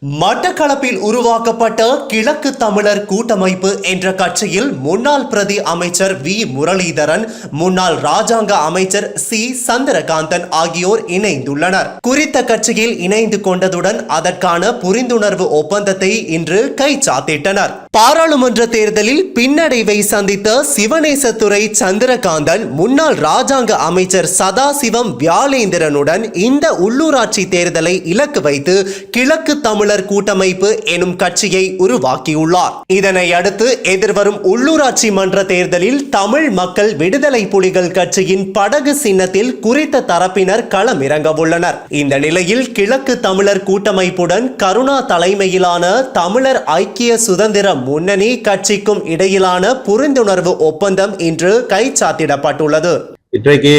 மட்டக்களப்பில் உருவாக்கப்பட்ட கிழக்கு தமிழர் கூட்டமைப்பு என்ற கட்சியில் முன்னாள் பிரதி அமைச்சர் வி முரளிதரன், முன்னாள் ராஜாங்க அமைச்சர் சி சந்திரகாந்தன் ஆகியோர் இணைந்துள்ளனர். குறித்த கட்சியில் இணைந்து கொண்டதுடன் அதற்கான புரிந்துணர்வு ஒப்பந்தத்தை இன்று கைச்சாத்திட்டனர். பாராளுமன்ற தேர்தலில் பின்னடைவை சந்தித்த சிவனேசத்துறை சந்திரகாந்தன் முன்னாள் ராஜாங்க அமைச்சர் சதாசிவம் வியாழேந்திரனுடன் இந்த உள்ளூராட்சி தேர்தலை இலக்கு வைத்து கிழக்கு தமிழர் கூட்டமைப்பு எனும் கட்சியை உருவாக்கியுள்ளார். இதனை அடுத்து எதிர்வரும் உள்ளூராட்சி மன்ற தேர்தலில் தமிழ் மக்கள் விடுதலை புலிகள் கட்சியின் படகு சின்னத்தில் குறித்த தரப்பினர் களமிறங்க உள்ளனர். இந்த நிலையில் கிழக்கு தமிழர் கூட்டமைப்புடன் கருணா தலைமையிலான தமிழர் ஐக்கிய சுதந்திர முன்னணி கட்சிக்கும் இடையிலான புரிந்துணர்வு ஒப்பந்தம் இன்று கைச்சாத்திடப்பட்டுள்ளது. இன்றைக்கு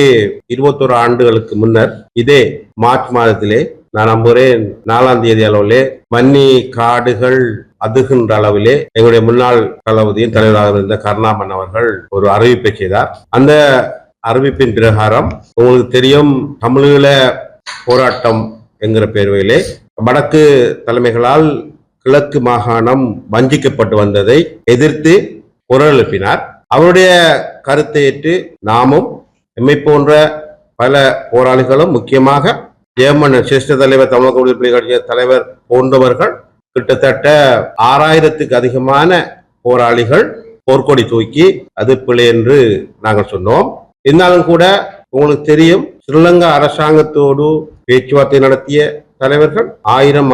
21 ஆண்டுகளுக்கு முன்னர் இதே மார்ச் மாதத்திலே நான் நம்புகிறேன் 4ஆம் தேதி அளவிலே வன்னி காடுகள் அதுகின்ற அளவிலே எங்களுடைய முன்னாள் தளபதியின் தலைவராக இருந்த கருணாமன் அவர்கள் ஒரு அறிவிப்பை செய்தார். அந்த அறிவிப்பின் பிரகாரம் உங்களுக்கு தெரியும், தமிழீழ போராட்டம் என்கிற பேர்வையிலே வடக்கு தலைமைகளால் கிழக்கு மாகாணம் வஞ்சிக்கப்பட்டு வந்ததை எதிர்த்து குரல் எழுப்பினார். அவருடைய கருத்தை ஏற்று நாமும் எம்மை போன்ற பல போராளிகளும், முக்கியமாக ஜெயமன் சிரேஷ்ட தலைவர், தமிழக விடுதலை புலிகள் கட்சி தலைவர் போன்றவர்கள் கிட்டத்தட்ட 6000க்கு அதிகமான போராளிகள் போர்க்கொடி தூக்கி அது பிழை என்று நாங்கள் சொன்னோம். இருந்தாலும் கூட உங்களுக்கு தெரியும், ஸ்ரீலங்கா அரசாங்கத்தோடு பேச்சுவார்த்தை நடத்திய தலைவர்கள் ஆயிரம்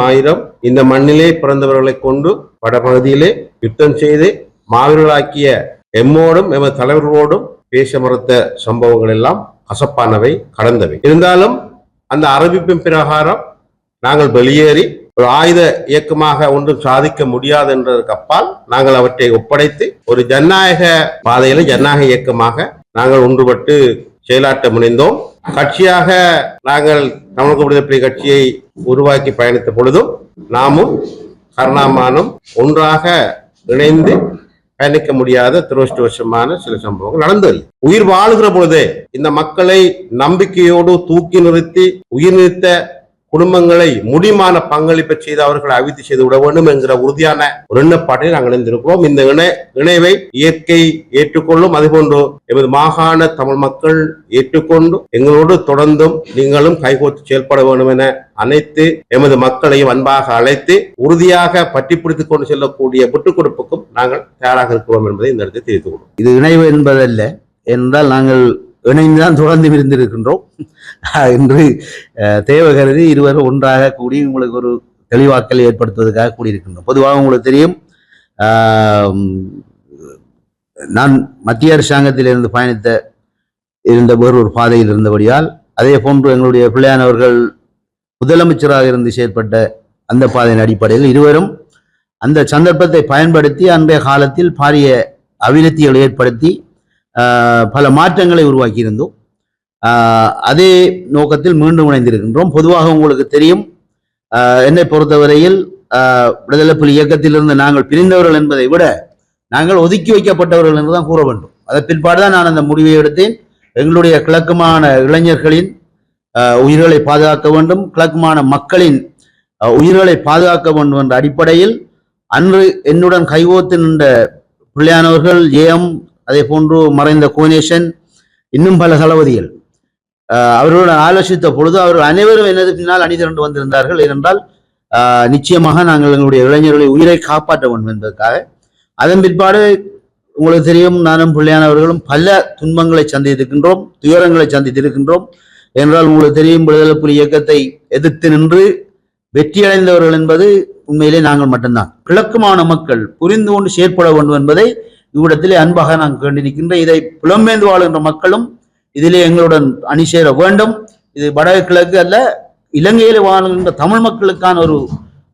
இந்த மண்ணிலே பிறந்தவர்களை கொண்டு வடபகுதியிலே யுத்தம் செய்து மாவீரர்களாக்கிய எம்மோடும் எமது தலைவர்களோடும் பேச மறுத்த சம்பவங்கள் எல்லாம் கசப்பானவை, கடந்தவை. இருந்தாலும் அந்த அறிவிப்பின் பிரகாரம் நாங்கள் வெளியேறி ஒரு ஆயுத இயக்கமாக ஒன்றும் சாதிக்க முடியாது என்றதற்கு அப்பால் நாங்கள் அவற்றை ஒப்படைத்து ஒரு ஜனநாயக பாதையில ஜனநாயக இயக்கமாக நாங்கள் ஒன்றுபட்டு செயலாற்ற முனைந்தோம். கட்சியாக நாங்கள் தமிழக விடுதலை புலிகள் கட்சியை உருவாக்கி பயணித்த பொழுதும் நாமும் கருணாமானும் ஒன்றாக இணைந்து பயணிக்க முடியாத துரதிருஷ்டவசமான சில சம்பவங்கள் நடந்தது. உயிர் வாழுகிற பொழுதே இந்த மக்களை நம்பிக்கையோடு தூக்கி நிறுத்தி உயிர் நிறுத்த குடும்பங்களை முடிமான பங்களிப்பை செய்து அவர்களை அவித்து செய்து விட வேண்டும் என்கிற உறுதியான ஒரு எண்ணப்பாட்டை நாங்கள் இணைந்திருக்கிறோம். இந்த இணைவை இயற்கை ஏற்றுக்கொள்ளும், அதுபோன்று எமது மாகாண தமிழ் மக்கள் ஏற்றுக்கொண்டு எங்களோடு தொடர்ந்தும் நீங்களும் கைகோர்த்து செயல்பட வேண்டும் என அனைத்து எமது மக்களையும் அன்பாக அழைத்து உறுதியாக பற்றி பிடித்துக் கொண்டு செல்லக்கூடிய விட்டுக் கொடுப்புக்கும் நாங்கள் தயாராக இருக்கிறோம் என்பதை இந்த இடத்தை தெரிவித்துக் கொள்வோம். இது இணைவு என்பதல்ல என்றால் நாங்கள் இணைந்துதான் தொடர்ந்து இருந்திருக்கின்றோம். இன்று தேவை கருதி இருவரும் ஒன்றாக கூடி உங்களுக்கு ஒரு தெளிவாக்கல் ஏற்படுத்துவதற்காக கூடியிருக்கின்றோம். பொதுவாக உங்களுக்கு தெரியும், நான் மத்திய அரசாங்கத்திலிருந்து பயணித்த இருந்த ஒரு பாதையில் இருந்தபடியால், அதே போன்று எங்களுடைய பிள்ளையானவர்கள் முதலமைச்சராக இருந்து செயற்பட்ட அந்த பாதையின் அடிப்படையில் இருவரும் அந்த சந்தர்ப்பத்தை பயன்படுத்தி அன்றைய காலத்தில் பாரிய அபிவிருத்திகளை ஏற்படுத்தி பல மாற்றங்களை உருவாக்கியிருந்தோம். அதே நோக்கத்தில் மீண்டும் இணைந்திருக்கின்றோம். பொதுவாக உங்களுக்கு தெரியும், என்னை பொறுத்தவரையில் விடுதலை புலி இயக்கத்திலிருந்து நாங்கள் பிரிந்தவர்கள் என்பதை விட நாங்கள் ஒதுக்கி வைக்கப்பட்டவர்கள் என்றுதான் கூற வேண்டும். அதன் பிற்பாடுதான் நான் அந்த முடிவை எடுத்தேன். எங்களுடைய கிழக்குமான இளைஞர்களின் உயிர்களை பாதுகாக்க வேண்டும், கிழக்குமான மக்களின் உயிர்களை பாதுகாக்க வேண்டும் என்ற அடிப்படையில் அன்று என்னுடன் கைகோத்து நின்ற பிள்ளையானவர்கள், ஜெயம், அதே போன்று மறைந்த கோனேஷன், இன்னும் பல தளபதிகள் அவர்களுடன் ஆலோசித்த பொழுது அவர்கள் அனைவரும் எனது பின்னால் அணிதிரண்டு வந்திருந்தார்கள். ஏனென்றால் நிச்சயமாக நாங்கள் எங்களுடைய இளைஞர்களை உயிரை காப்பாற்ற வேண்டும் என்பதற்காக. அதன் பிற்பாடு உங்களுக்கு தெரியும், நானும் பிள்ளையானவர்களும் பல துன்பங்களை சந்தித்திருக்கின்றோம், துயரங்களை சந்தித்திருக்கின்றோம். என்றால் உங்களுக்கு தெரியும், விடுதலை புலி இயக்கத்தை எதிர்த்து நின்று வெற்றியடைந்தவர்கள் என்பது உண்மையிலே நாங்கள் மட்டும்தான். கிழக்குமான மக்கள் புரிந்து கொண்டு செயற்பட வேண்டும் என்பதை இவ்விடத்திலே அன்பாக நான் கேண்டிருக்கின்றேன். இதை புலம்பெயர்ந்து வாழ்கின்ற மக்களும் இதிலே எங்களுடன் அணி சேர வேண்டும். இது வடகிழக்கு அல்ல, இலங்கையில் வாழ்கின்ற தமிழ் மக்களுக்கான ஒரு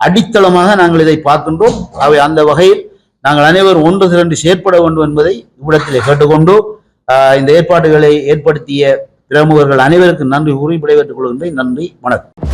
அடித்தளமாக நாங்கள் இதை பார்க்கின்றோம். அவை அந்த வகையில் நாங்கள் அனைவரும் ஒன்று திரண்டு செயற்பட வேண்டும் என்பதை இவ்விடத்திலே கேட்டுக்கொண்டு இந்த ஏற்பாடுகளை ஏற்படுத்திய பிரமுகர்கள் அனைவருக்கும் நன்றி கூறி விடைபெற்றுக் கொள்கின்றேன். நன்றி, வணக்கம்.